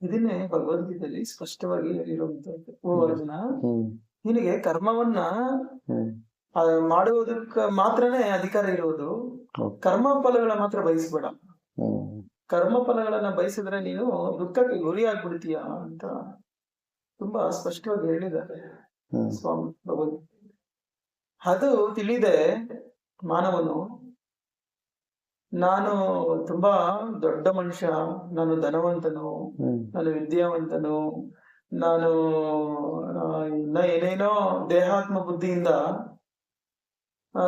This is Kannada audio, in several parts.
ಇದನ್ನೇ ಭಗವದ್ಗೀತೆಯಲ್ಲಿ ಸ್ಪಷ್ಟವಾಗಿ ಹೇಳಿರುವಂತದ್ದು. ಓ ಹ್ಮ್ ಅರ್ಜುನ, ಹ್ಮ್ ನಿನಗೆ ಕರ್ಮವನ್ನ ಹ್ಮ್ ಮಾಡುವುದಕ್ಕ ಮಾತ್ರನೇ ಅಧಿಕಾರ ಇರುವುದು. ಹೌದು. ಕರ್ಮ ಫಲಗಳ ಮಾತ್ರ ಬಯಸ್ಬೇಡ. ಹ್ಮ್ ಕರ್ಮ ಫಲಗಳನ್ನ ಬಯಸಿದ್ರೆ ನೀನು ದುಃಖಕ್ಕೆ ಗುರಿಯಾಗ್ಬಿಡ್ತೀಯ ಅಂತ ತುಂಬಾ ಸ್ಪಷ್ಟವಾಗಿ ಹೇಳಿದ್ದಾರೆ ಹ್ಮ್ ಸ್ವಾಮಿ ಭಗವದ್ಗೀತೆ. ಅದು ತಿಳಿದೆ ಮಾನವನು, ನಾನು ತುಂಬಾ ದೊಡ್ಡ ಮನುಷ್ಯ, ನಾನು ಧನವಂತನು, ಹ್ಮ್ ನಾನು ವಿದ್ಯಾವಂತನು, ನಾನು ಇನ್ನ ಏನೇನೋ ದೇಹಾತ್ಮ ಬುದ್ಧಿಯಿಂದ ಆ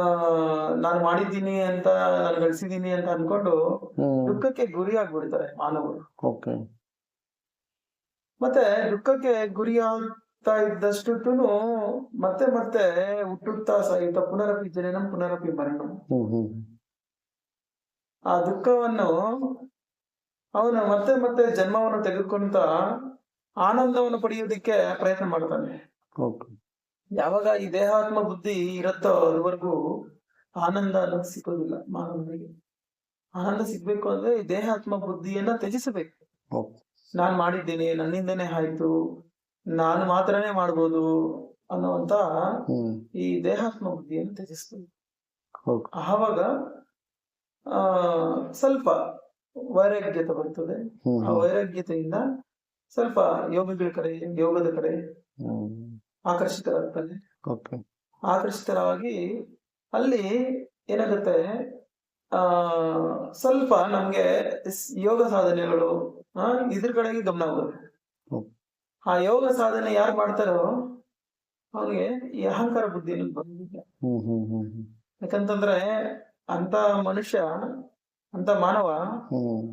ನಾನು ಮಾಡಿದ್ದೀನಿ ಅಂತ, ನಾನು ಗಳಿಸಿದ್ದೀನಿ ಅಂತ ಅನ್ಕೊಂಡು ಹ್ಮ್ ದುಃಖಕ್ಕೆ ಗುರಿ ಆಗ್ಬಿಡ್ತಾರೆ ಮಾನವರು. ಓಕೆ. ಮತ್ತೆ ದುಃಖಕ್ಕೆ ಗುರಿಯಾಗ್ತಾ ಇದ್ದಷ್ಟುನು ಮತ್ತೆ ಮತ್ತೆ ಹುಟ್ಟುತ್ತಾ ಸಾಯುತ್ತಾ ಪುನರಪಿ ಜನನಂ ಪುನರಪಿ ಮರಣಂ. ಹ್ಮ್ ಹ್ಮ್ ಆ ದುಃಖವನ್ನು ಅವನು ಮತ್ತೆ ಮತ್ತೆ ಜನ್ಮವನ್ನು ತೆಗೆದುಕೊಂತ ಆನಂದವನ್ನು ಪಡೆಯುವುದಕ್ಕೆ ಪ್ರಯತ್ನ ಮಾಡ್ತಾನೆ. ಓಕೆ. ಯಾವಾಗ ಈ ದೇಹಾತ್ಮ ಬುದ್ಧಿ ಇರುತ್ತೋ ಅದುವರೆಗೂ ಆನಂದ ಅನ್ನೋದು ಸಿಗೋದಿಲ್ಲ ಮಾನವನಿಗೆ. ಆನಂದ ಸಿಗ್ಬೇಕು ಅಂದ್ರೆ ಈ ದೇಹಾತ್ಮ ಬುದ್ಧಿಯನ್ನ ತ್ಯಜಿಸಬೇಕು. ಓಕೆ. ನಾನ್ ಮಾಡಿದ್ದೀನಿ, ನನ್ನಿಂದನೇ ಆಯ್ತು, ನಾನು ಮಾತ್ರನೇ ಮಾಡ್ಬೋದು ಅನ್ನುವಂತ ಹ್ಮ್ ಈ ದೇಹಾತ್ಮ ಬುದ್ಧಿಯನ್ನು ತ್ಯಜಿಸ್ಬೇಕು. ಓಕೆ. ಆವಾಗ ಆ ಸ್ವಲ್ಪ ವೈರಾಗ್ಯತೆ ಬರ್ತದೆ. ಹ್ಮ್ ಆ ವೈರಾಗ್ಯತೆಯಿಂದ ಸ್ವಲ್ಪ ಯೋಗದ ಕಡೆ ಹ್ಮ್ ಆಕರ್ಷಿತರಾಗ್ತಾನೆ. ಓಕೆ. ಆಕರ್ಷಿತರಾಗಿ ಅಲ್ಲಿ ಏನಾಗುತ್ತೆ, ಆ ಸ್ವಲ್ಪ ನಮ್ಗೆ ಯೋಗ ಸಾಧನೆಗಳು ಇದ್ರ ಕಡೆಗೆ ಗಮನ ಹೋಗುತ್ತೆ. ಹ್ಮ್ ಆ ಯೋಗ ಸಾಧನೆ ಯಾರು ಮಾಡ್ತಾರೋ ಅವ್ನಿಗೆ ಈ ಅಹಂಕಾರ ಬುದ್ಧಿ ಅನ್ನೋದು ಬಂದಿಲ್ಲ. ಹ್ಮ್ ಹ್ಮ್ ಹ್ಮ್ ಹ್ಮ್ ಯಾಕಂತಂದ್ರೆ ಅಂತ ಮನುಷ್ಯ, ಅಂತ ಮಾನವ ಹ್ಮ್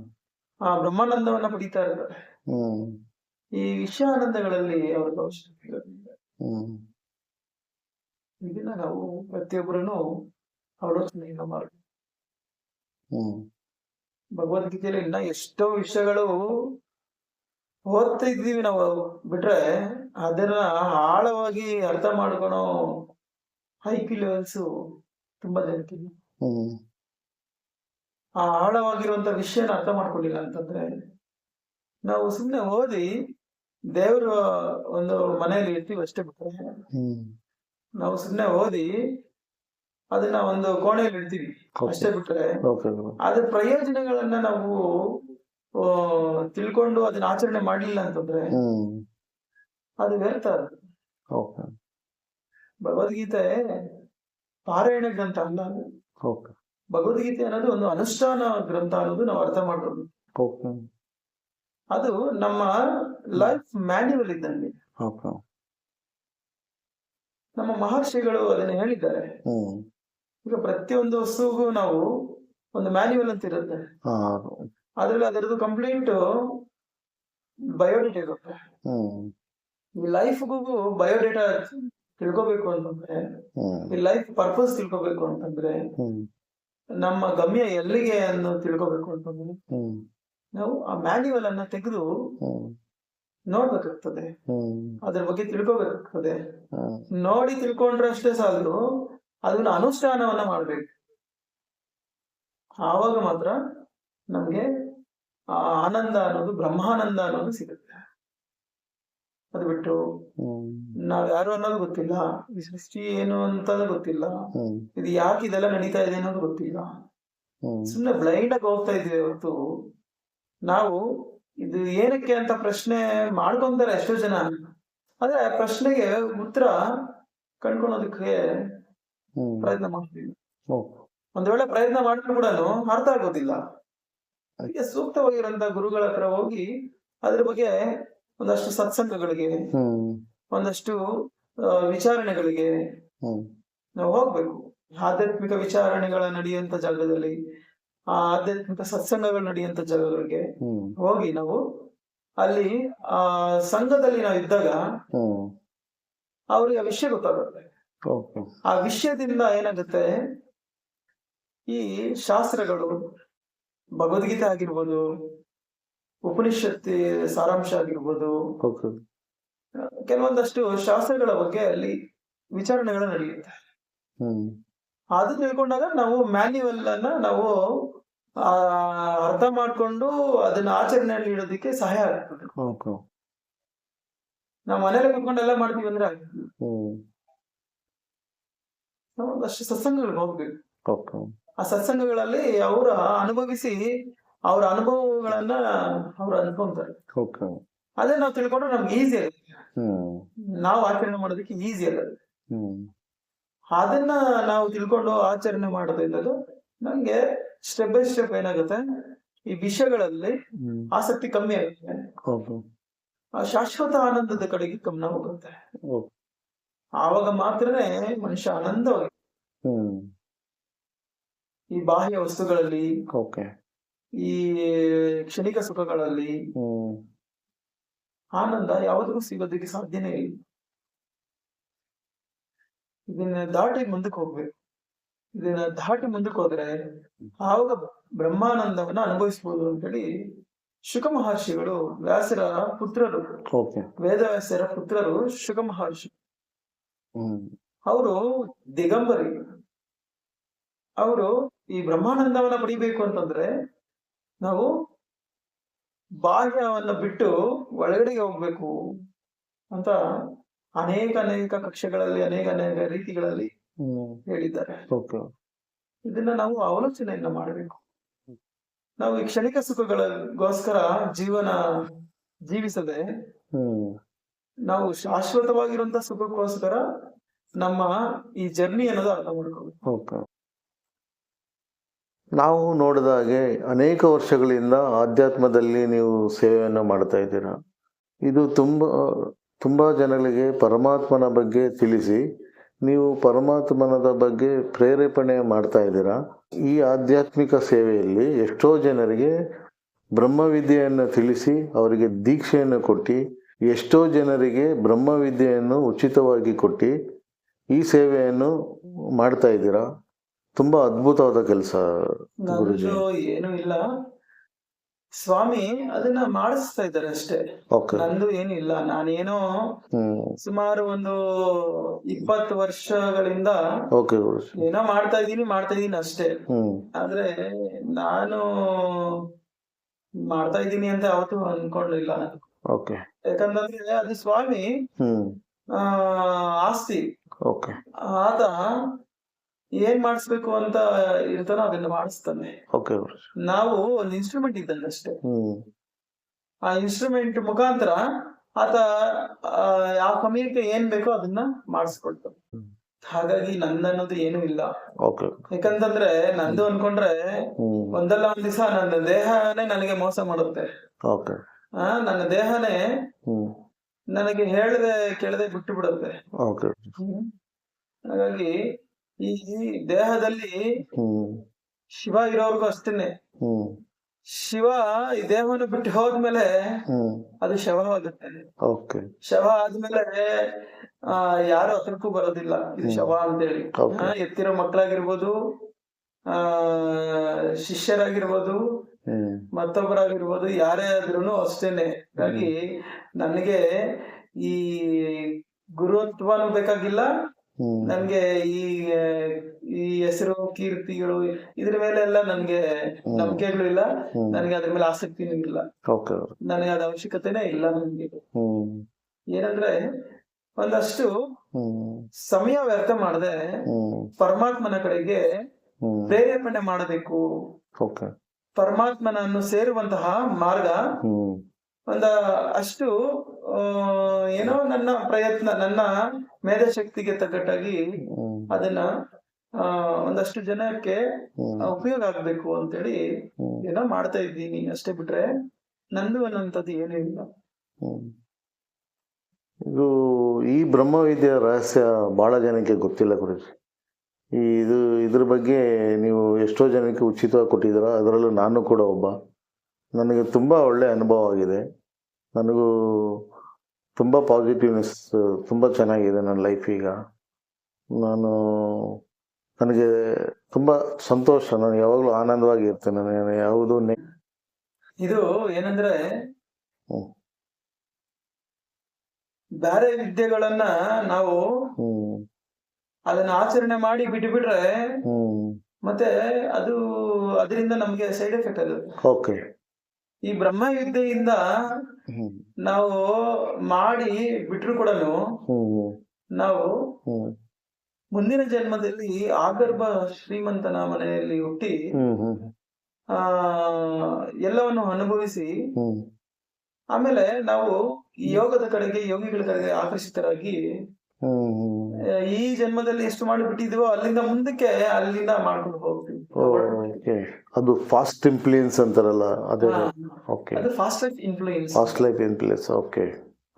ಆ ಬ್ರಹ್ಮಾನಂದವನ್ನ ಪಡಿತಾ ಇರ್ತಾರೆ. ಹ್ಮ್ ಈ ವಿಷಯಾನಂದಗಳಲ್ಲಿ ಅವ್ರಿಗೆ ಅವಶ್ಯಕತೆ ಇರೋದಿಲ್ಲ. ಹ್ಮ್ ಇದನ್ನ ನಾವು ಪ್ರತಿಯೊಬ್ಬರನ್ನು ಆಲೋಚನೆಯಿಂದ ಮಾಡಿ. ಹ್ಮ್ ಭಗವದ್ಗೀತೆಯಲ್ಲಿ ಇನ್ನ ಎಷ್ಟೋ ವಿಷಯಗಳು ಓದ್ತಾ ಇದ್ದೀವಿ ನಾವು, ಬಿಟ್ರೆ ಅದನ್ನ ಆಳವಾಗಿ ಅರ್ಥ ಮಾಡ್ಕೊಳೋ ಐಕ್ಯೂ ಲೆವೆಲ್ಸ್ ತುಂಬಾ ಜನಕ್ಕಿಲ್ಲ. ಹ್ಮ್ ಆ ಆಳವಾಗಿರುವಂತ ವಿಷಯನ ಅರ್ಥ ಮಾಡ್ಕೊಂಡಿಲ್ಲ ಅಂತಂದ್ರೆ ನಾವು ಸುಮ್ನೆ ಓದಿ ದೇವ್ರ ಒಂದು ಮನೆಯಲ್ಲಿ ಇರ್ತೀವಿ ಅಷ್ಟೇ, ಬಿಟ್ರೆ ಹ್ಮ್ ನಾವು ಸುಮ್ನೆ ಓದಿ ಅದನ್ನ ಒಂದು ಕೋಣೆಯಲ್ಲಿ ಇಡ್ತೀವಿ ಅಷ್ಟೇ, ಬಿಟ್ರೆ ಓಕೆ. ಅದ್ರ ಪ್ರಯೋಜನಗಳನ್ನ ನಾವು ತಿಳ್ಕೊಂಡು ಅದನ್ನ ಆಚರಣೆ ಮಾಡ್ಲಿಲ್ಲ ಅಂತಂದ್ರೆ ಹ್ಮ್ ಅದು ವ್ಯರ್ಥ. ಓಕೆ. ಭಗವದ್ಗೀತೆ ಪಾರಾಯಣ ಗ್ರಂಥ ಅಲ್ಲ ಅದು. ಓಕೆ. ಭಗವದ್ಗೀತೆ ಅನ್ನೋದು ಒಂದು ಅನುಷ್ಠಾನ ಗ್ರಂಥ ಅನ್ನೋದು ನಾವು ಅರ್ಥ ಮಾಡ್ಬೋದು. ಓಕೆ. ಅದು ನಮ್ಮ ಲೈಫ್ ಮ್ಯಾನ್ಯುವಲ್ ಇದ್ದಂಗೆ. ಓಕೆ. ನಮ್ಮ ಮಹರ್ಷಿಗಳು ಅದನ್ನ ಹೇಳಿದ್ದಾರೆ. ಹ್ಮ್ ಈಗ ಪ್ರತಿಯೊಂದು ವಸ್ತುಗೂ ನಾವು ಒಂದು ಮ್ಯಾನ್ಯುವಲ್ ಅಂತ ಇರುತ್ತೆ. ಹಾ. ಅದ್ರಲ್ಲಿ ಅದರದ್ದು ಕಂಪ್ಲೀಟ್ ಬಯೋಡೇಟಾ ಇರುತ್ತೆ. ಹ್ಮ್ ಈ ಲೈಫ್ಗೂ ಬಯೋಡೇಟಾ ತಿಳ್ಕೊಬೇಕು ಅಂತಂದ್ರೆ, ಹ್ಮ್ ಈ ಲೈಫ್ ಪರ್ಪಸ್ ತಿಳ್ಕೊಬೇಕು ಅಂತಂದ್ರೆ, ಹ್ಮ್ ನಮ್ಮ ಗಮ್ಯ ಎಲ್ಲಿಗೆ ಅನ್ನೋ ತಿಳ್ಕೊಬೇಕು ಅಂತಂದ್ರೆ ಹ್ಮ್ ನಾವು ಆ ಮ್ಯಾನ್ಯುವಲ್ ಅನ್ನ ತೆಗೆದು ಹ್ಮ್ ನೋಡ್ಬೇಕಾಗ್ತದೆ. ಹ್ಮ್ ಅದ್ರ ಬಗ್ಗೆ ತಿಳ್ಕೊಬೇಕಾಗ್ತದೆ. ಹ್ಮ್ ನೋಡಿ ತಿಳ್ಕೊಂಡ್ರೆ ಅಷ್ಟೇ ಸಾಲದು, ಅದನ್ನ ಅನುಷ್ಠಾನವನ್ನ ಮಾಡ್ಬೇಕು. ಆವಾಗ ಮಾತ್ರ ನಮ್ಗೆ ಆ ಆನಂದ ಅನ್ನೋದು, ಬ್ರಹ್ಮಾನಂದ ಅನ್ನೋದು ಸಿಗುತ್ತೆ. ಅದು ಬಿಟ್ಟು ನಾವ್ ಯಾರು ಅನ್ನೋದು ಗೊತ್ತಿಲ್ಲ, ಈ ಸೃಷ್ಟಿ ಏನು ಅಂತ ಗೊತ್ತಿಲ್ಲ, ಇದು ಯಾಕೆ ಇದೆಲ್ಲ ನಡೀತಾ ಇದೆ ಅನ್ನೋದು ಗೊತ್ತಿಲ್ಲ, ಸುಮ್ನೆ ಬ್ಲೈಂಡ್ ಆಗಿ ಹೋಗ್ತಾ ಇದೀವಿ ಹೊರತು ನಾವು ಇದು ಏನಕ್ಕೆ ಅಂತ ಪ್ರಶ್ನೆ ಮಾಡ್ಕೊಂತಾರೆ ಎಷ್ಟೋ ಜನ. ಆದ್ರೆ ಆ ಪ್ರಶ್ನೆಗೆ ಉತ್ತರ ಕಂಡ್ಕೊಳೋದಕ್ಕೆ ಪ್ರಯತ್ನ ಮಾಡ್ತೀವಿ. ಒಂದ್ ವೇಳೆ ಪ್ರಯತ್ನ ಮಾಡಿದ್ರು ಕೂಡ ಅರ್ಥ ಆಗೋದಿಲ್ಲ. ಅದಕ್ಕೆ ಸೂಕ್ತವಾಗಿರುವಂತ ಗುರುಗಳ ಹತ್ರ ಹೋಗಿ ಅದ್ರ ಬಗ್ಗೆ ಒಂದಷ್ಟು ಸತ್ಸಂಗಗಳಿಗೆ, ಒಂದಷ್ಟು ವಿಚಾರಣೆಗಳಿಗೆ ನಾವು ಹೋಗ್ಬೇಕು. ಆಧ್ಯಾತ್ಮಿಕ ವಿಚಾರಣೆಗಳ ನಡೆಯುವಂತ ಜಾಗದಲ್ಲಿ, ಆ ಆಧ್ಯಾತ್ಮಿಕ ಸತ್ಸಂಗಗಳು ನಡೆಯುವಂತ ಜಾಗಗಳಿಗೆ ಹೋಗಿ ನಾವು ಅಲ್ಲಿ ಆ ಸಂಘದಲ್ಲಿ ನಾವು ಇದ್ದಾಗ ಅವ್ರಿಗೆ ಆ ವಿಷಯ ಗೊತ್ತಾಗುತ್ತೆ. ಆ ವಿಷಯದಿಂದ ಏನಾಗುತ್ತೆ, ಈ ಶಾಸ್ತ್ರಗಳು, ಭಗವದ್ಗೀತೆ ಆಗಿರ್ಬೋದು, ಉಪನಿಷತ್ತಿ ಸಾರಾಂಶ ಆಗಿರ್ಬೋದು, ಕೆಲವೊಂದಷ್ಟು ಶಾಸ್ತ್ರಗಳ ಬಗ್ಗೆ ಅಲ್ಲಿ ವಿಚಾರಣೆಗಳು ನಡೆಯುತ್ತೆ. ಅದು ತಿಳ್ಕೊಂಡಾಗ ನಾವು ಮ್ಯಾನ್ಯುವಲ್ ಅನ್ನ ನಾವು ಆ ಅರ್ಥ ಮಾಡ್ಕೊಂಡು ಅದನ್ನ ಆಚರಣೆಯಲ್ಲಿ ಇಡೋದಕ್ಕೆ ಸಹಾಯ ಆಗ್ತದೆ. ಓಕೆ. ನಾವು ಮನೇಲಿ ಕುತ್ಕೊಂಡು ಎಲ್ಲ ಮಾಡ್ತೀವಿ ಅಂದ್ರೆ ಆಗ್ತದೆ. ಹ್ಮ್. ನಾವು ಒಂದಷ್ಟು ಸತ್ಸಂಗಗಳಿಗೆ ಹೋಗ್ಬೇಕು. ಓಕೆ. ಆ ಸತ್ಸಂಗಗಳಲ್ಲಿ ಅವರ ಅನುಭವಿಸಿ ಅವ್ರ ಅನುಭವಗಳನ್ನ ಅವ್ರು ಅನ್ಕೊಂತಾರೆ. ಓಕೆ. ಅದೇ ನಾವು ತಿಳ್ಕೊಂಡ್ರೆ ನಮ್ಗೆ ಈಸಿ ಆಗುತ್ತೆ. ಹ್ಮ್. ನಾವು ಆಚರಣೆ ಮಾಡೋದಕ್ಕೆ ಈಸಿ ಆಗುತ್ತೆ. ಹ್ಮ್. ಅದನ್ನ ನಾವು ತಿಳ್ಕೊಂಡು ಆಚರಣೆ ಮಾಡೋದ್ರಿಂದ ನಮ್ಗೆ ಸ್ಟೆಪ್ ಬೈ ಸ್ಟೆಪ್ ಏನಾಗುತ್ತೆ, ಈ ವಿಷಯಗಳಲ್ಲಿ ಹ್ಮ್. ಆಸಕ್ತಿ ಕಮ್ಮಿ ಆಗುತ್ತೆ. ಓಕೆ. ಆ ಶಾಶ್ವತ ಆನಂದದ ಕಡೆಗೆ ಗಮನ ಹೋಗುತ್ತೆ. ಓಕೆ. ಆವಾಗ ಮಾತ್ರನೇ ಮನುಷ್ಯ ಆನಂದವಾಗಿ ಹ್ಮ್. ಈ ಬಾಹ್ಯ ವಸ್ತುಗಳಲ್ಲಿ, ಓಕೆ. ಈ ಕ್ಷಣಿಕ ಸುಖಗಳಲ್ಲಿ ಹ್ಮ್. ಆನಂದ ಯಾವುದಕ್ಕೂ ಸಿಗೋದಕ್ಕೆ ಸಾಧ್ಯನೇ ಇಲ್ಲ. ಇದನ್ನ ದಾಟಿ ಮುಂದಕ್ಕೆ ಹೋಗ್ಬೇಕು. ಇದನ್ನ ದಾಟಿ ಮುಂದಕ್ಕೆ ಹೋದ್ರೆ ಆವಾಗ ಬ್ರಹ್ಮಾನಂದವನ್ನ ಅನುಭವಿಸಬಹುದು ಅಂತೇಳಿ ಶುಕ ಮಹರ್ಷಿಗಳು, ವ್ಯಾಸರ ಪುತ್ರರು, ಓಕೆ. ವೇದವ್ಯಾಸರ ಪುತ್ರರು ಶುಕ ಮಹರ್ಷಿ. ಹ್ಮ್. ಅವರು ದಿಗಂಬರಿ. ಅವರು ಈ ಬ್ರಹ್ಮಾನಂದವನ್ನ ಪಡಿಬೇಕು ಅಂತಂದ್ರೆ ನಾವು ಬಾಹ್ಯವನ್ನ ಬಿಟ್ಟು ಒಳಗಡೆಗೆ ಹೋಗ್ಬೇಕು ಅಂತ ಅನೇಕ ಕಕ್ಷೆಗಳಲ್ಲಿ ಅನೇಕ ರೀತಿಗಳಲ್ಲಿ ಹ್ಮ್. ಹೇಳಿದ್ದಾರೆ. ಓಕೆ. ಇದನ್ನ ನಾವು ಆಲೋಚನೆಯನ್ನ ಮಾಡಬೇಕು. ನಾವು ಈ ಕ್ಷಣಿಕ ಸುಖಗಳಿಗೋಸ್ಕರ ಜೀವನ ಜೀವಿಸದೆ ಹ್ಮ್. ನಾವು ಶಾಶ್ವತವಾಗಿರುವಂತ ಸುಖಕ್ಕೋಸ್ಕರ ನಮ್ಮ ಈ ಜರ್ನಿ ಅನ್ನೋದು ಅರ್ಥ ಮಾಡ್ಕೋಬೇಕು. ಓಕೆ. ನಾವು ನೋಡಿದ ಹಾಗೆ ಅನೇಕ ವರ್ಷಗಳಿಂದ ಆಧ್ಯಾತ್ಮದಲ್ಲಿ ನೀವು ಸೇವೆಯನ್ನು ಮಾಡ್ತಾ ಇದ್ದೀರಾ. ಇದು ತುಂಬ ಜನಗಳಿಗೆ ಪರಮಾತ್ಮನ ಬಗ್ಗೆ ತಿಳಿಸಿ ನೀವು ಪರಮಾತ್ಮನದ ಬಗ್ಗೆ ಪ್ರೇರೇಪಣೆ ಮಾಡ್ತಾ ಇದ್ದೀರಾ. ಈ ಆಧ್ಯಾತ್ಮಿಕ ಸೇವೆಯಲ್ಲಿ ಎಷ್ಟೋ ಜನರಿಗೆ ಬ್ರಹ್ಮವಿದ್ಯೆಯನ್ನು ತಿಳಿಸಿ ಅವರಿಗೆ ದೀಕ್ಷೆಯನ್ನು ಕೊಟ್ಟು, ಎಷ್ಟೋ ಜನರಿಗೆ ಬ್ರಹ್ಮವಿದ್ಯೆಯನ್ನು ಉಚಿತವಾಗಿ ಕೊಟ್ಟು ಈ ಸೇವೆಯನ್ನು ಮಾಡ್ತಾ ಇದ್ದೀರಾ. ತುಂಬಾ ಅದ್ಭುತವಾದ ಕೆಲಸ ಗುರುಜಿ. ನಂದು ಏನು ಇಲ್ಲ, ಸ್ವಾಮಿ ಅದನ್ನ ಮಾಡಿಸ್ತಾ ಇದ್ದಾರೆ ಅಷ್ಟೇ. ಓಕೆ. ನಂದು ಏನು ಇಲ್ಲ. ನಾನೇನೋ ಸುಮಾರು ಒಂದು 20 ವರ್ಷಗಳಿಂದ ಓಕೆ ಗುರುಜಿ. ಏನೋ ಮಾಡ್ತಾ ಇದೀನಿ ಅಷ್ಟೇ. ಆದ್ರೆ ನಾನು ಮಾಡ್ತಾ ಇದ್ದೀನಿ ಅಂತ ಯಾವತ್ತೂ ಅನ್ಕೊಳ್ಳಿಲ್ಲ. ಓಕೆ. ಯಾಕಂತಂದ್ರೆ ಅದು ಸ್ವಾಮಿ ಆಸ್ತಿ. ಓಕೆ. ಆತ ಏನ್ ಮಾಡಿಸ್ಬೇಕು ಅಂತ ಇರ್ತಾನೋ ಅದನ್ನ ಮಾಡಿಸ್ತಾನೆ. ಓಕೆ ಗುರುಜಿ. ನಾವು ಒಂದು ಇನ್ಸ್ಟ್ರೂಮೆಂಟ್ ಇದ್ದಂಗೆ ಅಷ್ಟೇ. ಆ ಇನ್ಸ್ಟ್ರೂಮೆಂಟ್ ಮುಖಾಂತರ ಆತ ಆ ಸಮಯಕ್ಕೆ ಏನ್ ಬೇಕೋ ಅದನ್ನ ಮಾಡಿಸ್ಕೊಡ್ತಾನೆ. ಹಾಗಾಗಿ ನಂದನ್ನೋದು ಏನು ಇಲ್ಲ. ಓಕೆ. ಯಾಕಂತಂದ್ರೆ ನಂದು ಅನ್ಕೊಂಡ್ರೆ ಒಂದಲ್ಲ ಒಂದ್ ದಿವಸ ನನ್ನ ದೇಹನೇ ನನಗೆ ಮೋಸ ಮಾಡುತ್ತೆ. ಓಕೆ. ನನ್ನ ದೇಹನೇ ನನಗೆ ಹೇಳದೆ ಕೇಳದೆ ಬಿಟ್ಟು ಬಿಡುತ್ತೆ. ಓಕೆ. ಹಾಗಾಗಿ ಈ ದೇಹದಲ್ಲಿ ಶಿವ ಇರೋರ್ಗು ಅಷ್ಟೇನೆ. ಶಿವ ಈ ದೇಹವನ್ನು ಬಿಟ್ಟು ಹೋದ್ಮೇಲೆ ಅದು ಶವವಾಗುತ್ತೆ. ಓಕೆ. ಶವ ಆದ್ಮೇಲೆ ಯಾರು ಹತ್ರಕ್ಕೂ ಬರೋದಿಲ್ಲ, ಇದು ಶವ ಅಂತೇಳಿ. ಎತ್ತಿರೋ ಮಕ್ಕಳಾಗಿರ್ಬೋದು, ಶಿಷ್ಯರಾಗಿರ್ಬೋದು, ಮತ್ತೊಬ್ಬರಾಗಿರ್ಬೋದು, ಯಾರೇ ಆದ್ರೂ ಅಷ್ಟೇನೆ. ಹಾಗಾಗಿ ನನಗೆ ಈ ಗುರುತ್ವನೂ ಬೇಕಾಗಿಲ್ಲ, ನನ್ಗೆ ಈ ಹೆಸರು ಕೀರ್ತಿಗಳು ಇದ್ರ ಮೇಲೆ ಎಲ್ಲ ನನ್ಗೆ ನಂಬಿಕೆಗಳು ಇಲ್ಲ, ನನಗೆ ಅದ್ರ ಮೇಲೆ ಆಸಕ್ತಿನೂ ಇಲ್ಲ. ನನಗೆ ಅದ ಅವಶ್ಯಕತೆನೇ ಇಲ್ಲ. ನನ್ಗೆ ಏನಂದ್ರೆ ಒಂದಷ್ಟು ಸಮಯ ವ್ಯರ್ಥ ಮಾಡದೆ ಪರಮಾತ್ಮನ ಕಡೆಗೆ ಪ್ರೇರೇಪಣೆ ಮಾಡಬೇಕು. ಪರಮಾತ್ಮನನ್ನು ಸೇರುವಂತಹ ಮಾರ್ಗ ಅಷ್ಟು ಏನೋ ನನ್ನ ಪ್ರಯತ್ನ, ನನ್ನ ಮೇಧಶಕ್ತಿಗೆ ತಕ್ಕಟ್ಟಾಗಿ ಅದನ್ನ ಒಂದಷ್ಟು ಜನಕ್ಕೆ ಉಪಯೋಗ ಆಗ್ಬೇಕು ಅಂತೇಳಿ ಏನೋ ಮಾಡ್ತಾ ಇದ್ದೀನಿ ಅಷ್ಟೇ. ಬಿಟ್ರೆ ನಂದು ಅನ್ನೋಂಥದ್ದು ಏನೂ ಇಲ್ಲ. ಇದು ಈ ಬ್ರಹ್ಮವಿದ್ಯೆಯ ರಹಸ್ಯ ಬಹಳ ಜನಕ್ಕೆ ಗೊತ್ತಿಲ್ಲ ಗುರುಜಿ. ಇದ್ರ ಬಗ್ಗೆ ನೀವು ಎಷ್ಟೋ ಜನಕ್ಕೆ ಉಚಿತವಾಗಿ ಕೊಟ್ಟಿದ್ದೀರ, ಅದರಲ್ಲೂ ನಾನು ಕೂಡ ಒಬ್ಬ. ನನಗೆ ತುಂಬ ಒಳ್ಳೆ ಅನುಭವ ಆಗಿದೆ. ನನಗೂ ತುಂಬ ಪಾಸಿಟಿವ್ನೆಸ್, ತುಂಬ ಚೆನ್ನಾಗಿದೆ ನನ್ನ ಲೈಫ್. ಈಗ ನನಗೆ ತುಂಬ ಸಂತೋಷ. ನಾನು ಯಾವಾಗಲೂ ಆನಂದವಾಗಿ ಇರ್ತೇನೆ. ನಾನು ಯಾವುದು ಇದು ಏನಂದ್ರೆ ಬೇರೆ ವಿದ್ಯೆಗಳನ್ನ ನಾವು ಅದನ್ನ ಆಚರಣೆ ಮಾಡಿ ಬಿಟ್ಬಿಟ್ರೆ ಮತ್ತೆ ಅದು ಅದರಿಂದ ನಮ್ಗೆ ಸೈಡ್ ಎಫೆಕ್ಟ್ ಆಗುತ್ತೆ. ಓಕೆ. ಈ ಬ್ರಹ್ಮವಿದ್ಯೆಯಿಂದ ಹ್ಮ್ ನಾವು ಮಾಡಿ ಬಿಟ್ರು ಕೂಡ ಹ್ಮ್ ನಾವು ಹ್ಮ್ ಮುಂದಿನ ಜನ್ಮದಲ್ಲಿ ಆಗರ್ಭ ಶ್ರೀಮಂತನ ಮನೆಯಲ್ಲಿ ಹುಟ್ಟಿ ಹ್ಮ್ ಹ್ಮ್ ಆ ಎಲ್ಲವನ್ನು ಅನುಭವಿಸಿ ಹ್ಮ್ ಆಮೇಲೆ ನಾವು ಈ ಯೋಗದ ಕಡೆಗೆ ಯೋಗಿಗಳ ಕಡೆಗೆ ಆಕರ್ಷಿತರಾಗಿ ಹ್ಮ್ ಈ ಜನ್ಮದಲ್ಲಿ ಎಷ್ಟು ಮಾಡಿ ಬಿಟ್ಟಿದೀವೋ ಅಲ್ಲಿಂದ ಮುಂದಕ್ಕೆ ಅಲ್ಲಿಂದ ಮಾಡ್ಕೊಂಡು ಹೋಗ್ತೀವಿ. ಓಕೆ. ಅದು ಫಾಸ್ಟ್ ಇನ್ಫ್ಲೂಯೆನ್ಸ್ ಅಂತಾರಲ್ಲ ಅದೇ. ಹಾ, ಓಕೆ. ಅದು fast life influence. Fast life influence. Okay.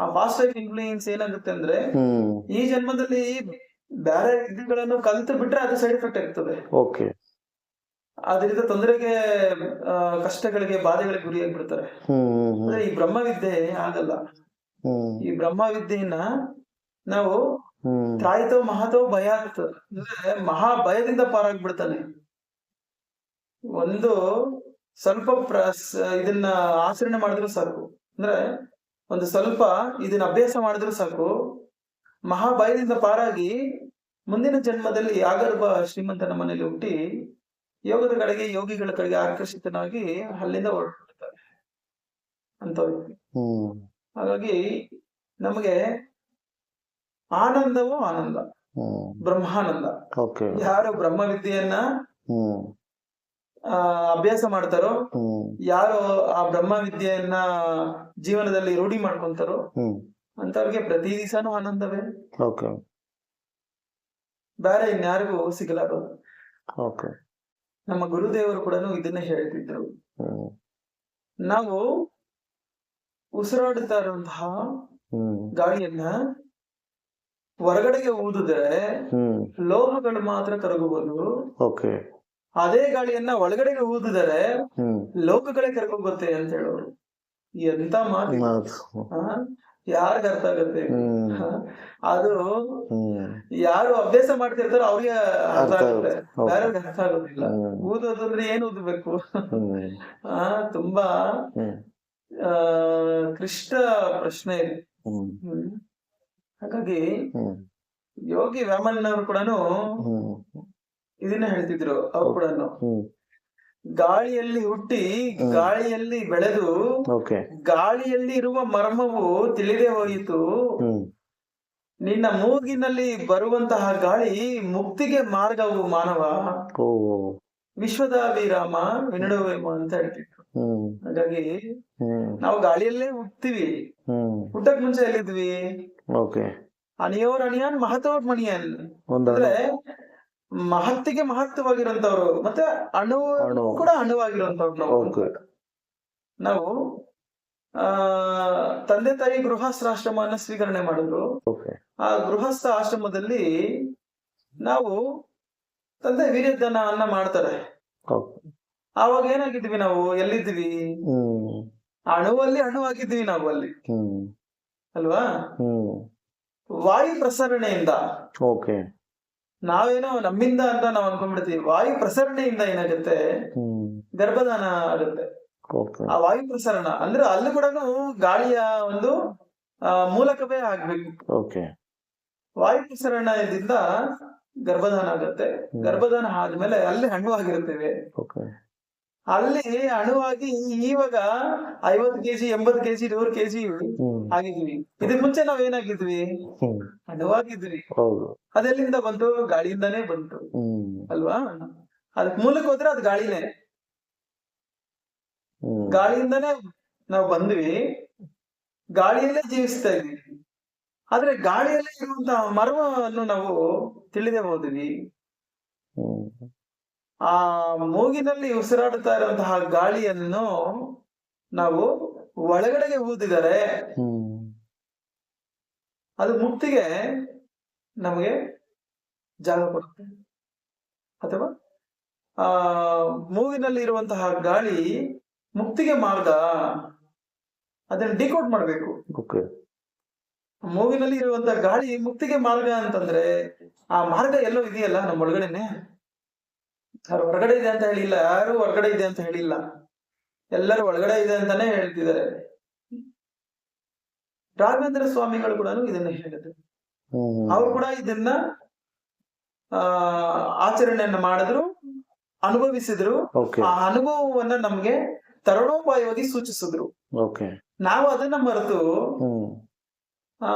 ಆ ಫಾಸ್ಟ್ ಲೈಫ್ ಇನ್ಫ್ಲೂಯೆನ್ಸ್ ಏನಾಗುತ್ತೆ ಅಂದ್ರೆ ಹ್ಮ್ ಈ ಜನ್ಮದಲ್ಲಿ ಬೇರೆ ವಿದ್ಯೆಗಳನ್ನು ಕಲಿತು ಬಿಟ್ರೆ ಅದು ಸೈಡ್ ಎಫೆಕ್ಟ್ ಆಗ್ತದೆ. ಓಕೆ. ಅದರಿಂದ ತೊಂದರೆಗೆ ಕಷ್ಟಗಳಿಗೆ ಬಾಧೆಗಳಿಗೆ ಗುರಿಯಾಗಿ ಬಿಡ್ತಾರೆ. ಹ್ಮ್ ಅಂದ್ರೆ ಈ ಬ್ರಹ್ಮವಿದ್ಯೆ ಆಗಲ್ಲ. ಹ್ಮ್ ಈ ಬ್ರಹ್ಮವಿದ್ಯೆಯನ್ನ ನಾವು ಹ್ಮ್ ತ್ರಾಯಿತೋ ಮಹತೋ ಭಯಾತ್ ಅಂದ್ರೆ ಮಹಾ ಭಯದಿಂದ ಪಾರಾಗ್ಬಿಡ್ತಾನೆ. ಒಂದು ಸ್ವಲ್ಪ ಇದನ್ನ ಆಚರಣೆ ಮಾಡಿದ್ರು ಸಾಕು, ಅಂದ್ರೆ ಒಂದು ಸ್ವಲ್ಪ ಇದನ್ನ ಅಭ್ಯಾಸ ಮಾಡಿದ್ರು ಸಾಕು, ಮಹಾ ಭಯದಿಂದ ಪಾರಾಗಿ ಮುಂದಿನ ಜನ್ಮದಲ್ಲಿ ಆಗರ್ಭ ಶ್ರೀಮಂತನ ಮನೆಯಲ್ಲಿ ಹುಟ್ಟಿ ಯೋಗದ ಕಡೆಗೆ ಯೋಗಿಗಳ ಕಡೆಗೆ ಆಕರ್ಷಿತನಾಗಿ ಅಲ್ಲಿಂದ ಹೊರಡ್ಬಿಡ್ತಾರೆ ಅಂತ ವ್ಯಕ್ತಿ. ಹ್ಮ್ ಹಾಗಾಗಿ ನಮಗೆ ಆನಂದವೂ ಆನಂದ, ಹ್ಮ್ ಬ್ರಹ್ಮಾನಂದ. ಓಕೆ. ಯಾರು ಬ್ರಹ್ಮವಿದ್ಯೆಯನ್ನ ಹ್ಮ್ ಅಭ್ಯಾಸ ಮಾಡ್ತಾರೋ, ಹ್ಮ್ ಯಾರು ಆ ಬ್ರಹ್ಮವಿದ್ಯೆಯನ್ನ ಜೀವನದಲ್ಲಿ ರೂಢಿ ಮಾಡ್ಕೊಂತಾರೋ ಹ್ಮ್ ಅಂತವ್ರಿಗೆ ಪ್ರತಿ ದಿವಸನೂ ಆನಂದವೇ. ಓಕೆ. ಬೇರೆ ಇನ್ಯಾರಿಗೂ ಸಿಗಲಾರದು. ಓಕೆ. ನಮ್ಮ ಗುರುದೇವರು ಕೂಡ ಇದನ್ನ ಹೇಳ್ತಿದ್ರು. ಹ್ಮ್ ನಾವು ಉಸಿರಾಡುತ್ತಾ ಇರುವಂತಹ ಹ್ಮ್ ಗಾಳಿಯನ್ನ ಹೊರಗಡೆಗೆ ಊದಿದ್ರೆ ಹ್ಮ್ ಲೋಹಗಳು ಮಾತ್ರ ಕರಗುವುದು. ಓಕೆ. ಅದೇ ಗಾಳಿಯನ್ನ ಒಳಗಡೆಗೆ ಊದಿದರೆ ಹ್ಮ್ ಲೋಕಗಳೇ ಕರ್ಕೋಗುತ್ತೆ ಅಂತ ಹೇಳೋರು. ಎಂತ ಮಾತು! ಯಾರಿಗ ಅರ್ಥ ಆಗುತ್ತೆ? ಹ? ಅದು ಯಾರು ಅಭ್ಯಾಸ ಮಾಡ್ತಿರ್ತಾರೋ ಅವ್ರಿಗೆ ಅರ್ಥ ಆಗುತ್ತೆ, ಬೇರೆಯವ್ರಿಗೆ ಅರ್ಥ ಆಗೋದಿಲ್ಲ. ಊದೋದಂದ್ರೆ ಏನ್ ಊದಬೇಕು? ತುಂಬಾ ಕ್ಲಿಷ್ಟ ಪ್ರಶ್ನೆ ಇದೆ. ಹಾಗಾಗಿ ಯೋಗಿ ವ್ಯಾಮನವರು ಕೂಡ ಇದನ್ನ ಹೇಳ್ತಿದ್ರು. ಅವ್ರು ಕೂಡ ಗಾಳಿಯಲ್ಲಿ ಹುಟ್ಟಿ ಗಾಳಿಯಲ್ಲಿ ಬೆಳೆದು ಗಾಳಿಯಲ್ಲಿ ಇರುವ ಮರ್ಮವು ತಿಳಿದೇ ಹೋಯಿತು. ನಿನ್ನ ಮೂಗಿನಲ್ಲಿ ಬರುವಂತಹ ಗಾಳಿ ಮುಕ್ತಿಗೆ ಮಾರ್ಗವು ಮಾನವ, ವಿಶ್ವದ ವಿರಾಮ ವಿನಡುವೇಮ ಅಂತ ಹೇಳ್ತಿದ್ರು. ಹಾಗಾಗಿ ನಾವು ಗಾಳಿಯಲ್ಲೇ ಹುಟ್ತೀವಿ. ಹುಟ್ಟಕ್ ಮುಂಚೆ ಎಲ್ಲಿದ್ವಿ? ಅಣಿಯೋರ್ ಅಣಿಯಾನ್ ಮಹತೋರ್ ಮಣಿಯನ್ ಅಂದ್ರೆ ಮಹತ್ತಿಗೆ ಮಹತ್ವವಾಗಿರುವಂತವ್ರು, ಮತ್ತೆ ಅಣು ಕೂಡ ಅಣುವಾಗಿರುವಂತವ್ರು. ನಾವು ತಂದೆ ತಾಯಿ ಗೃಹಸ್ಥಾಶ್ರಮವನ್ನ ಸ್ವೀಕರಣೆ ಮಾಡಿದ್ರು. ಆ ಗೃಹಸ್ಥ ಆಶ್ರಮದಲ್ಲಿ ನಾವು ತಂದೆ ವೀರ್ಯದಾನ ಮಾಡ್ತಾರೆ. ಆವಾಗ ಏನಾಗಿದ್ವಿ ನಾವು? ಎಲ್ಲಿದ್ವಿ? ಅಣುವಲ್ಲಿ ಅಣುವಾಗಿದ್ವಿ ನಾವು ಅಲ್ಲಿ, ಅಲ್ವಾ? ವಾಯು ಪ್ರಸರಣೆಯಿಂದ ನಾವೇನೋ ನಮ್ಮಿಂದ ಅಂತ ನಾವು ಅನ್ಕೊಂಡ್ಬಿಡ್ತೀವಿ. ವಾಯು ಪ್ರಸರಣೆಯಿಂದ ಏನಾಗುತ್ತೆ? ಗರ್ಭಧಾನ ಆಗುತ್ತೆ. ಆ ವಾಯು ಪ್ರಸರಣ ಅಂದ್ರೆ ಅಲ್ಲಿ ಕೂಡ ಗಾಳಿಯ ಒಂದು ಮೂಲಕವೇ ಆಗ್ಬೇಕು. ವಾಯು ಪ್ರಸರಣದಿಂದ ಗರ್ಭಧಾನ ಆಗುತ್ತೆ. ಗರ್ಭಧಾನ ಆದ್ಮೇಲೆ ಅಲ್ಲಿ ಅಣುವಾಗಿರುತ್ತೇವೆ. ಅಲ್ಲಿ ಅಣುವಾಗಿ ಇವಾಗ 50 kg 80 kg 100 kg ಆಗಿದ್ವಿ. ಇದಕ್ ಮುಂಚೆ ನಾವ್ ಏನಾಗಿದ್ವಿ? ಅಣುವಾಗಿದ್ವಿ. ಅದೆಲ್ಲಿಂದ ಬಂತು? ಗಾಳಿಯಿಂದಾನೇ ಬಂತು, ಅಲ್ವಾ? ಅದಕ್ ಮೂಲಕ್ಕೆ ಹೋದ್ರೆ ಅದು ಗಾಳಿನೇ. ಗಾಳಿಯಿಂದಾನೇ ನಾವು ಬಂದ್ವಿ, ಗಾಳಿಯಲ್ಲೇ ಜೀವಿಸ್ತಾ ಇದ್ವಿ. ಆದ್ರೆ ಗಾಳಿಯಲ್ಲೇ ಇರುವಂತಹ ಮರ್ಮವನ್ನು ನಾವು ತಿಳಿದೇ ಹೋದ್ವಿ. ಆ ಮೂಗಿನಲ್ಲಿ ಉಸಿರಾಡುತ್ತಾ ಇರುವಂತಹ ಗಾಳಿಯನ್ನು ನಾವು ಒಳಗಡೆಗೆ ಊದಿದರೆ ಅದು ಮುಕ್ತಿಗೆ ನಮಗೆ ಜಾಗ ಕೊಡುತ್ತೆ. ಅಥವಾ ಮೂಗಿನಲ್ಲಿ ಇರುವಂತಹ ಗಾಳಿ ಮುಕ್ತಿಗೆ ಮಾರ್ಗ, ಅದನ್ನ ಡಿಕೋಡ್ ಮಾಡ್ಬೇಕು. ಮೂಗಿನಲ್ಲಿ ಇರುವಂತಹ ಗಾಳಿ ಮುಕ್ತಿಗೆ ಮಾರ್ಗ ಅಂತಂದ್ರೆ ಆ ಮಾರ್ಗ ಎಲ್ಲೋ ಇದೆಯಲ್ಲ ನಮ್ಮ ಒಳಗಡೆನೆ. ಯಾರು ಹೊರಗಡೆ ಇದೆ ಅಂತ ಹೇಳಿಲ್ಲ, ಯಾರು ಹೊರಗಡೆ ಇದೆ ಅಂತ ಹೇಳಿಲ್ಲ, ಎಲ್ಲರೂ ಒಳಗಡೆ ಇದೆ ಅಂತಾನೆ ಹೇಳ್ತಿದ್ದಾರೆ. ರಾಘವೇಂದ್ರ ಸ್ವಾಮಿಗಳು ಕೂಡ ಇದನ್ನ ಹೇಳಿದ್ರು. ಅವ್ರು ಕೂಡ ಇದನ್ನ ಆಚರಣೆಯನ್ನ ಮಾಡಿದ್ರು. ಅನುಭವಿಸಿದ್ರು. ಓಕೆ ಆ ಅನುಭವವನ್ನ ನಮ್ಗೆ ತರುಣೋಪಾಯವಾಗಿ ಸೂಚಿಸಿದ್ರು. ಓಕೆ ನಾವು ಅದನ್ನ ಮರೆತು ಹ್ಮ್ ಆ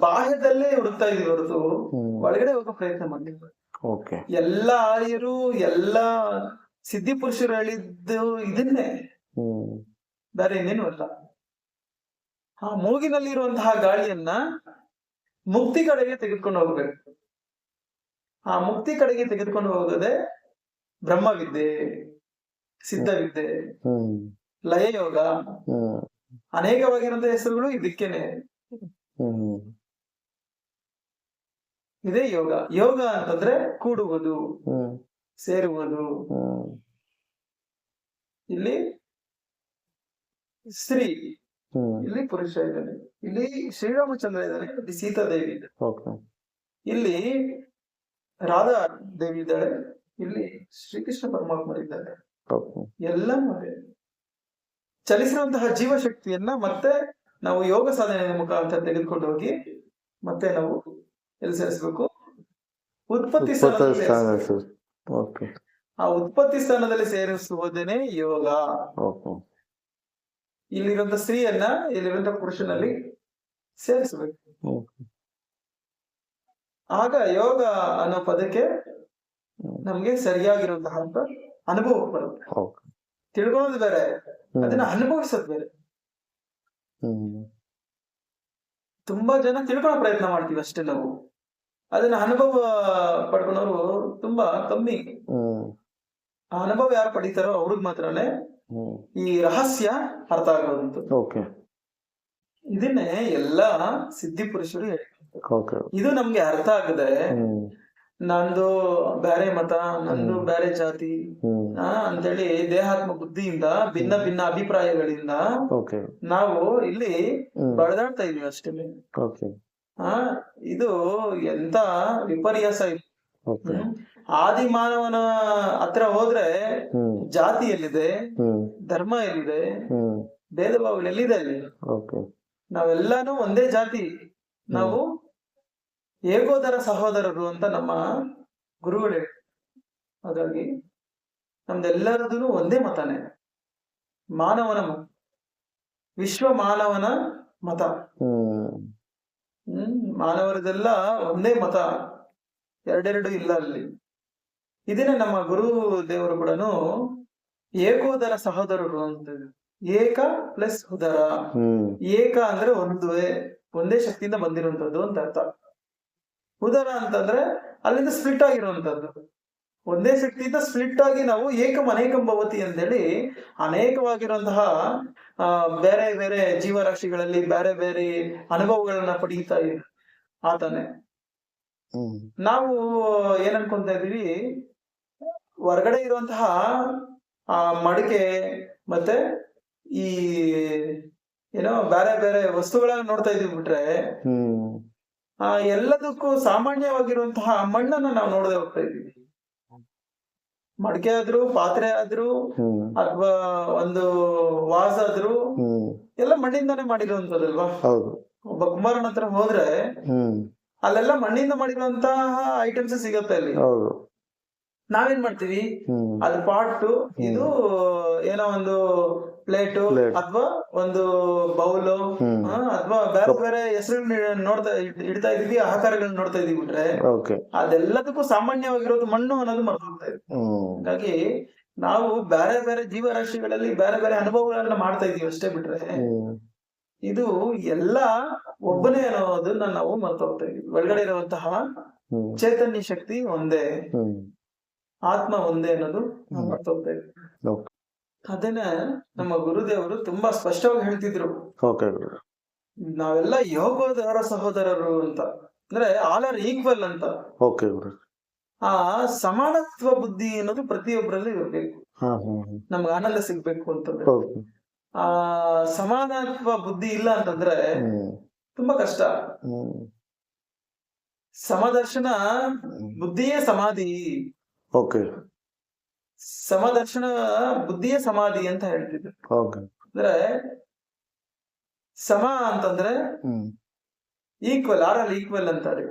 ಬಾಹ್ಯದಲ್ಲೇ ಹುಡುಕ್ತಾ ಇದೀವಿ ಹೊರತು ಹ್ಮ್ ಒಳಗಡೆ ಹೋಗೋ ಪ್ರಯತ್ನ ಮಾಡಿದ್ವಿ. ಓಕೆ ಎಲ್ಲ ಆರ್ಯರು ಎಲ್ಲ ಸಿದ್ಧಿ ಪುರುಷರು ಹೇಳಿದ್ದು ಇದನ್ನೇ, ಹ್ಮ್ ಬೇರೆ ಇನ್ನೇನು ಅಲ್ಲ. ಆ ಮೂಗಿನಲ್ಲಿರುವಂತಹ ಗಾಳಿಯನ್ನ ಮುಕ್ತಿ ಕಡೆಗೆ ತೆಗೆದುಕೊಂಡು ಹೋಗ್ಬೇಕು. ಆ ಮುಕ್ತಿ ಕಡೆಗೆ ತೆಗೆದುಕೊಂಡು ಹೋಗೋದೇ ಬ್ರಹ್ಮವಿದ್ಯೆ, ಸಿದ್ಧವಿದ್ಯೆ, ಹ್ಮ್ ಲಯಯೋಗ, ಹ್ಮ್ ಅನೇಕವಾಗಿರುವಂತಹ ಹೆಸರುಗಳು ಇದಕ್ಕೇನೆ. ಹ್ಮ್ ಇದೇ ಯೋಗ. ಯೋಗ ಅಂತಂದ್ರೆ ಕೂಡುವುದು, ಹ್ಮ್ ಸೇರುವುದು. ಹ್ಮ್ ಇಲ್ಲಿ ಸ್ತ್ರೀ, ಹ್ಮ್ ಇಲ್ಲಿ ಪುರುಷ ಇದ್ದಾನೆ, ಇಲ್ಲಿ ಶ್ರೀರಾಮಚಂದ್ರ ಇದ್ದಾನೆ, ಇಲ್ಲಿ ಸೀತಾದೇವಿ ಇದೆ, ಓಕೆ ಇಲ್ಲಿ ರಾಧಾ ದೇವಿ ಇದ್ದಾಳೆ, ಇಲ್ಲಿ ಶ್ರೀಕೃಷ್ಣ ಪರಮಾತ್ಮರಿದ್ದಾರೆ. ಓಕೆ ಎಲ್ಲ ಅದೇ ಚಲಿಸಿರುವಂತಹ ಜೀವಶಕ್ತಿಯನ್ನ ಮತ್ತೆ ನಾವು ಯೋಗ ಸಾಧನೆಯ ಮುಖಾಂತರ ತೆಗೆದುಕೊಂಡು ಹೋಗಿ ಮತ್ತೆ ನಾವು ಎಲ್ಲಿ ಸೇರಿಸಬೇಕು? ಉತ್ಪತ್ತಿ ಸ್ಥಾನದಲ್ಲಿ ಸ್ಥಾನ ಸೇರಿಸ್ಬೇಕು. ಓಕೆ ಆ ಉತ್ಪತ್ತಿ ಸ್ಥಾನದಲ್ಲಿ ಸೇರಿಸುವುದೇನೆ ಯೋಗ. ಓಕೆ ಇಲ್ಲಿರುವಂತ ಸ್ತ್ರೀಯನ್ನ ಇಲ್ಲಿರುವಂತ ಪುರುಷನಲ್ಲಿ ಸೇರಿಸಬೇಕು. ಓಕೆ ಆಗ ಯೋಗ ಅನ್ನೋ ಪದಕ್ಕೆ ನಮ್ಗೆ ಸರಿಯಾಗಿರುವಂತಹ ಅನುಭವ ಬರುತ್ತೆ. ಓಕೆ ತಿಳ್ಕೊಳ್ಳೋದು ಬೇರೆ, ಅದನ್ನ ಅನುಭವಿಸೋದು ಬೇರೆ. ಹ್ಮ್ ತುಂಬಾ ಜನ ತಿಳ್ಕೊಳ್ಳೋ ಪ್ರಯತ್ನ ಮಾಡ್ತೀವಿ ಅಷ್ಟೇ ನಾವು. ಅದನ್ನ ಅನುಭವ ಪಡ್ಕೊಂಡವರು ತುಂಬಾ ಕಮ್ಮಿ. ಹ್ಮ್ ಆ ಅನುಭವ ಯಾರು ಪಡಿತಾರೋ ಅವ್ರಿಗೆ ಮಾತ್ರನೇ ಹ್ಮ್ ಈ ರಹಸ್ಯ ಅರ್ಥ ಆಗೋದು. ಓಕೆ ಇದನ್ನೇ ಎಲ್ಲ ಸಿದ್ಧಿ ಪುರುಷರು ಹೇಳ್ತಾರೆ. ಓಕೆ ಇದು ನಮ್ಗೆ ಅರ್ಥ ಆಗದೆ ಹ್ಮ್ ನಂದು ಬೇರೆ ಮತ, ನಂದು ಬೇರೆ ಜಾತಿ ಹ್ಮ್ ಅಂತೇಳಿ ದೇಹಾತ್ಮ ಬುದ್ಧಿಯಿಂದ ಭಿನ್ನ ಭಿನ್ನ ಅಭಿಪ್ರಾಯಗಳಿಂದ ಓಕೆ ನಾವು ಇಲ್ಲಿ ಬಡದಾಡ್ತಾ ಇದೀವಿ ಅಷ್ಟೇ. ಓಕೆ ಇದು ಎಂತ ವಿಪರ್ಯಾಸ ಇದು. ಓಕೆ ಆದಿ ಮಾನವನ ಹತ್ರ ಹೋದ್ರೆ ಹ್ಮ್ ಜಾತಿ ಎಲ್ಲಿದೆ, ಹ್ಮ್ ಧರ್ಮ ಎಲ್ಲಿದೆ, ಹ್ಮ್ ಭೇದ ಭಾವಗಳು ಎಲ್ಲಿದೆ ಅಲ್ಲಿ? ಓಕೆ ನಾವೆಲ್ಲಾನು ಒಂದೇ ಜಾತಿ, ನಾವು ಏಕೋದರ ಸಹೋದರರು ಅಂತ ನಮ್ಮ ಗುರುಗಳು ಹೇಳಿ. ಹಾಗಾಗಿ ನಮ್ದೆಲ್ಲರದು ಒಂದೇ ಮತನೇ, ಮಾನವನ ಮತ, ವಿಶ್ವ ಮಾನವನ ಮತ. ಮಾನವರದೆಲ್ಲ ಒಂದೇ ಮತ, ಎರಡೆರಡು ಇಲ್ಲ ಅಲ್ಲಿ. ಇದನ್ನ ನಮ್ಮ ಗುರು ದೇವರು ಕೂಡ ಏಕೋದರ ಸಹೋದರರು ಅಂತ. ಏಕ ಪ್ಲಸ್ ಉದರ. ಏಕ ಅಂದ್ರೆ ಒಂದೇ ಶಕ್ತಿಯಿಂದ ಬಂದಿರುವಂತದ್ದು ಅಂತ ಅರ್ಥ. ಉದರ ಅಂತಂದ್ರೆ ಅಲ್ಲಿಂದ ಸ್ಪ್ಲಿಟ್ ಆಗಿರುವಂತದ್ದು. ಒಂದೇ ಶಕ್ತಿಯಿಂದ ಸ್ಪ್ಲಿಟ್ ಆಗಿ ನಾವು ಏಕಂ ಅನೇಕಂ ಭವತಿ ಅಂತೇಳಿ ಅನೇಕವಾಗಿರುವಂತಹ ಬೇರೆ ಬೇರೆ ಜೀವರಾಶಿಗಳಲ್ಲಿ ಬೇರೆ ಬೇರೆ ಅನುಭವಗಳನ್ನ ಪಡೀತಾ ಆತಾನೆ. ನಾವು ಏನ್ ಅನ್ಕೊಂತ ಇದೀವಿ, ಹೊರಗಡೆ ಇರುವಂತಹ ಮಡಿಕೆ ಮತ್ತೆ ಈ ಏನೋ ಬೇರೆ ಬೇರೆ ವಸ್ತುಗಳನ್ನ ನೋಡ್ತಾ ಇದೀವಿ ಬಿಟ್ರೆ ಎಲ್ಲದಕ್ಕೂ ಸಾಮಾನ್ಯವಾಗಿರುವಂತಹ ಮಣ್ಣನ್ನ ನಾವು ನೋಡದೆ ಹೋಗ್ತಾ ಇದೀವಿ. ಮಡಿಕೆ ಆದ್ರೂ, ಪಾತ್ರೆ ಆದ್ರೂ, ಅಥವಾ ಒಂದು ವಾಸ್ ಆದ್ರೂ ಎಲ್ಲ ಮಣ್ಣಿಂದಾನೇ ಮಾಡಿರುವಂತದಲ್ವಾ. ಒಬ್ಬ ಕುಮಾರನ ಹತ್ರ ಹೋದ್ರೆ ಅಲ್ಲೆಲ್ಲ ಮಣ್ಣಿಂದ ಮಾಡಿರುವಂತಹ ಐಟಮ್ಸ್ ಸಿಗತ್ತೆ ಅಲ್ಲಿ. ನಾವೇನ್ ಮಾಡ್ತೀವಿ, ಅದು ಪಾಟು, ಇದು ಏನೋ ಒಂದು ಪ್ಲೇಟು ಅಥವಾ ಒಂದು ಬೌಲು ಅಥವಾ ಬೇರೆ ಬೇರೆ ಹೆಸರು ನೋಡ್ತಾ ಇಡ್ತಾ ಇದೀವಿ, ಆಕಾರಗಳನ್ನ ನೋಡ್ತಾ ಇದೀವಿ ಬಿಟ್ರೆ ಅದೆಲ್ಲದಕ್ಕೂ ಸಾಮಾನ್ಯವಾಗಿರೋದು ಮಣ್ಣು ಅನ್ನೋದು ಮರ್ತೋಗ್ತಾ ಇದೆ. ಹಾಗಾಗಿ ನಾವು ಬೇರೆ ಬೇರೆ ಜೀವರಾಶಿಗಳಲ್ಲಿ ಬೇರೆ ಬೇರೆ ಅನುಭವಗಳನ್ನ ಮಾಡ್ತಾ ಇದೀವಿ ಅಷ್ಟೇ ಬಿಟ್ರೆ ಇದು ಎಲ್ಲ ಒಬ್ಬನೇ ಅನ್ನೋದನ್ನ ನಾವು ಮರ್ತೋಗ್ತಾ ಇದೀವಿ. ಒಳಗಡೆ ಇರುವಂತಹ ಚೈತನ್ಯ ಶಕ್ತಿ ಒಂದೇ, ಆತ್ಮ ಒಂದೇ ಅನ್ನೋದು ನಾವು ಮರ್ತೋಗ್ತಾ ಇದೀವಿ. ಅದನ್ನ ನಮ್ಮ ಗುರುದೇವರು ತುಂಬಾ ಸ್ಪಷ್ಟವಾಗಿ ಹೇಳ್ತಿದ್ರು. ನಾವೆಲ್ಲ ಯೋಗೋದರ ಸಹೋದರರು ಅಂತ, ಅಂದ್ರೆ ಆಲ್ ಆರ್ ಈಕ್ವಲ್ ಅಂತ. ಆ ಸಮಾನತ್ವ ಬುದ್ಧಿ ಅನ್ನೋದು ಪ್ರತಿಯೊಬ್ಬರಲ್ಲಿ ಇರ್ಬೇಕು. ನಮ್ಗೆ ಆನಂದ ಸಿಗ್ಬೇಕು ಅಂತಂದ್ರೆ ಆ ಸಮಾನತ್ವ ಬುದ್ಧಿ ಇಲ್ಲ ಅಂತಂದ್ರೆ ತುಂಬಾ ಕಷ್ಟ. ಸಮದರ್ಶನ ಬುದ್ಧಿಯೇ ಸಮಾಧಿ. ಸಮದರ್ಶನ ಬುದ್ಧಿಯೇ ಸಮಾಧಿ ಅಂತ ಹೇಳ್ತಿದ್ರು. ಅಂದ್ರೆ ಸಮ ಅಂತಂದ್ರೆ ಈಕ್ವಲ್, ಆರಲ್ಲಿ ಈಕ್ವಲ್ ಅಂತಾರೆ.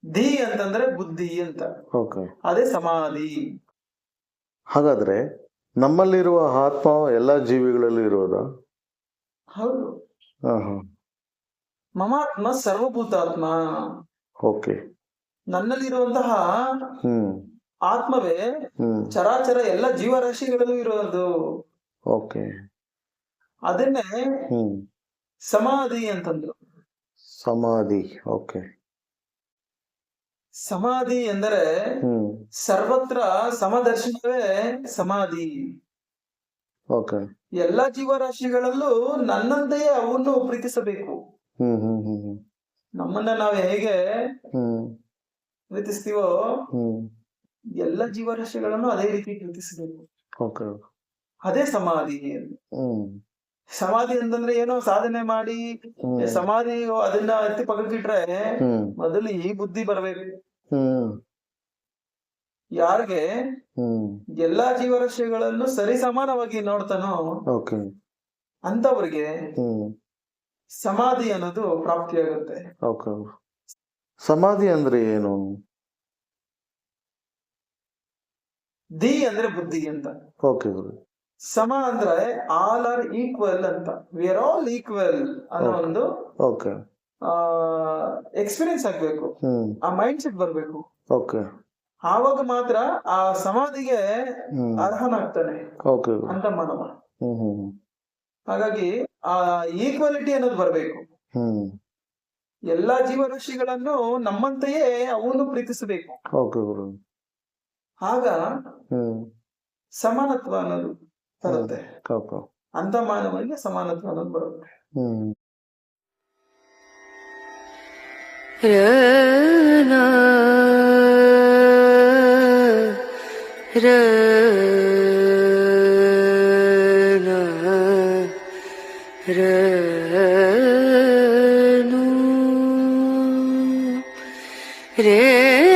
ಧಿ ಅಂತಂದ್ರೆ ಬುದ್ಧಿ ಅಂತ, ಓಕೆ. ಅದೇ ಸಮಾಧಿ. ಹಾಗಾದ್ರೆ ನಮ್ಮಲ್ಲಿರುವ ಆತ್ಮ ಎಲ್ಲ ಜೀವಿಗಳಲ್ಲೂ ಇರೋದಾ? ಹೌದು. ಹಾ ಹಾ. ಮಮಾತ್ಮ ಸರ್ವಭೂತಾತ್ಮ. ಓಕೆ. ನನ್ನಲ್ಲಿರುವಂತಹ ಹ್ಮ್ ಆತ್ಮವೇ ಹ್ಮ್ ಚರಾಚರ ಎಲ್ಲ ಜೀವರಾಶಿಗಳಲ್ಲೂ ಇರೋದು. ಓಕೆ. ಅದನ್ನೇ ಹ್ಮ್ ಸಮಾಧಿ ಅಂತಂದ್ರು. ಸಮಾಧಿ. ಓಕೆ. ಸಮಾಧಿ ಎಂದರೆ ಹ್ಮ್ ಸರ್ವತ್ರ ಸಮದರ್ಶನವೇ ಸಮಾಧಿ. ಓಕೆ. ಎಲ್ಲ ಜೀವರಾಶಿಗಳಲ್ಲೂ ನನ್ನಂತೆಯೇ ಅವನ್ನು ಪ್ರೀತಿಸಬೇಕು. ಹ್ಮ್ ಹ್ಮ್ ಹ್ಮ್ ಹ್ಮ್ ನಮ್ಮನ್ನ ನಾವು ಹೇಗೆ ಹ್ಮ್ ಪ್ರೀತಿಸ್ತೀವೋ ಹ್ಮ್ ಎಲ್ಲ ಜೀವರಾಶಿಗಳನ್ನು ಅದೇ ರೀತಿ ಪ್ರೀತಿಸಬೇಕು. ಓಕೆ. ಅದೇ ಸಮಾಧಿ. ಹ್ಮ್ ಸಮಾಧಿ ಅಂತಂದ್ರೆ ಏನೋ ಸಾಧನೆ ಮಾಡಿ ಹ್ಮ್ ಸಮಾಧಿ ಅದನ್ನ ಎತ್ತಿ ಪಕ್ಕಕ್ಕಿಟ್ರೆ ಹ್ಮ್ ಮೊದಲು ಈ ಬುದ್ಧಿ ಬರ್ಬೇಕು. ಹ್ಮ್ ಯಾರಿಗೆ ಹ್ಮ್ ಎಲ್ಲಾ ಜೀವರಾಶಿಗಳನ್ನು ಸರಿ ಸಮಾನವಾಗಿ ನೋಡ್ತಾನೋ ಓಕೆ. ಅಂತವ್ರಿಗೆ ಹ್ಮ್ ಸಮಾಧಿ ಅನ್ನೋದು ಪ್ರಾಪ್ತಿಯಾಗುತ್ತೆ. ಓಕೆ. ಸಮಾಧಿ ಅಂದ್ರೆ ಏನು? ಧಿ ಅಂದ್ರೆ ಬುದ್ಧಿ ಅಂತ. ಓಕೆ ಗುರು. ಸಮ ಅಂದ್ರೆ ಆಲ್ ಆರ್ ಈಕ್ವಲ್ ಅಂತ. ವಿ ಆರ್ ಆಲ್ ಈಕ್ವಲ್ ಅನ್ನೋ ಒಂದು ಓಕೆ. ಎಕ್ಸ್ಪೀರಿಯನ್ಸ್ ಆಗ್ಬೇಕು, ಹ್ಮ್ ಆ ಮೈಂಡ್ ಸೆಟ್ ಬರ್ಬೇಕು. ಓಕೆ. ಆವಾಗ ಮಾತ್ರ ಆ ಸಮಾಧಿಗೆ ಹ್ಮ್ ಅರ್ಹನಾಗ್ತಾನೆ ಓಕೆ. ಅಂತ ಮಾನವ. ಹ್ಮ್ ಹ್ಮ್ ಹಾಗಾಗಿ ಆ ಈಕ್ವಾಲಿಟಿ ಅನ್ನೋದು ಬರ್ಬೇಕು. ಹ್ಮ್ ಎಲ್ಲಾ ಜೀವರಾಶಿಗಳನ್ನು ನಮ್ಮಂತೆಯೇ ಅವನು ಪ್ರೀತಿಸಬೇಕು. ಓಕೆ ಗುರು. ಆಗ ಹ್ಮ್ ಸಮಾನತ್ವ ಅನ್ನೋದು ಬರುತ್ತೆ. ಓಕೆ. ಅಂತ ಮಾನವನಿಗೆ ಸಮಾನತ್ವ ಅನ್ನೋದು ಬರುತ್ತೆ. ಹ್ಮ್ रे